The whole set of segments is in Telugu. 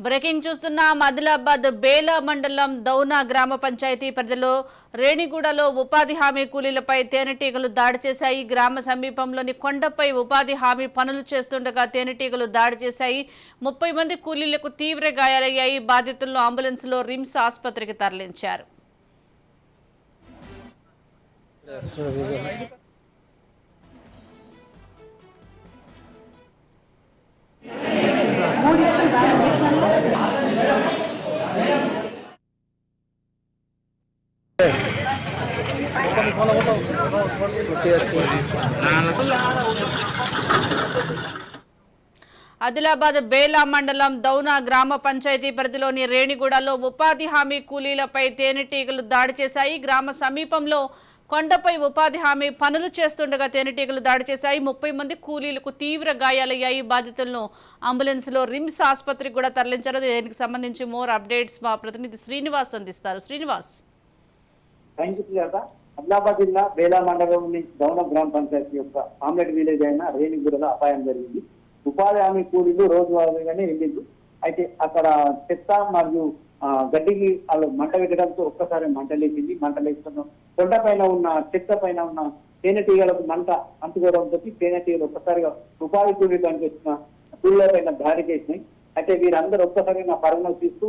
బ్రేకింగ్ చూస్తున్నాం. ఆదిలాబాద్ బేలా మండలం దౌనా గ్రామ పంచాయతీ పరిధిలో రేణిగూడలో ఉపాధి హామీ కూలీలపై తేనెటీగలు దాడి చేశాయి. గ్రామ సమీపంలోని కొండపై ఉపాధి హామీ పనులు చేస్తుండగా తేనెటీగలు దాడి చేశాయి. 30 మంది కూలీలకు తీవ్ర గాయాలయ్యాయి. బాధితులను అంబులెన్స్లో రిమ్స్ ఆసుపత్రికి తరలించారు. ఆదిలాబాద్ బేలా మండలం దౌనా గ్రామ పంచాయతీ పరిధిలోని రేణిగూడలో ఉపాధి హామీ కూలీలపై తేనెటీగలు దాడి చేశాయి. గ్రామ సమీపంలో కొండపై ఉపాధి హామీ పనులు చేస్తుండగా తేనెటీగలు దాడి చేశాయి. 30 మంది కూలీలకు తీవ్ర గాయాలయ్యాయి. బాధితులను అంబులెన్స్లో రిమ్స్ ఆసుపత్రికి కూడా తరలించారు. దీనికి సంబంధించి మోర్ అప్డేట్స్ మా ప్రతినిధి శ్రీనివాస్ అందిస్తారు. శ్రీనివాస్. ఆదిలాబాద్ జిల్లా బేలా మండలంలోని దౌన గ్రామ పంచాయతీ యొక్క ఆమ్లెట్ విలేజ్ అయిన రేణిగూడలో అపాయం జరిగింది. ఉపాధి హామీ కూలీలు రోజువారీగానే వెళ్ళింది. అయితే అక్కడ చెత్త మరియు గడ్డికి వాళ్ళు మంట పెట్టడంతో ఒక్కసారి మంట లేస్తున్న కొండ పైన ఉన్న చెత్త పైన ఉన్న తేనెటీగలకు మంట అంటుకోవడంతో తేనెటీగలు ఒక్కసారిగా ఉపాధి కూలీలు కనిపిస్తున్న కూలీల పైన దాడి చేసినాయి. అయితే వీరందరూ ఒక్కసారిగా పరుగులు తీస్తూ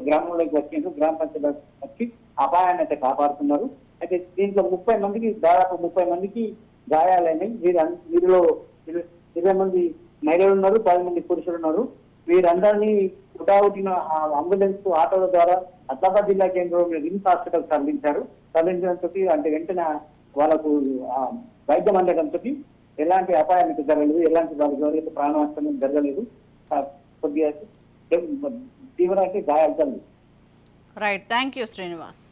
గ్రామంలోకి వచ్చిండ్రు. గ్రామ పంచాయతీ వచ్చి అపాయాన్ని అయితే కాపాడుతున్నారు. అయితే దీంట్లో 30 మందికి దాదాపు 30 మందికి గాయాలైనాయి. వీరిలో 20 మంది మహిళలు ఉన్నారు, 10 మంది పురుషులు ఉన్నారు. వీరందరినీ హుటాహుటిన అంబులెన్స్ ఆటోల ద్వారా ఆదిలాబాద్ జిల్లా కేంద్రంలో రిమ్స్ హాస్పిటల్ తరలించడంతో అంటే వెంటనే వాళ్ళకు వైద్యం అందడంతో ఎలాంటి అపాయానికి జరగలేదు, ఎలాంటి వాళ్ళకి ప్రాణ నష్టం జరగలేదు. కొద్దిగా తీవ్ర గాయాలు జరిగింది. Right, thank you Srinivas.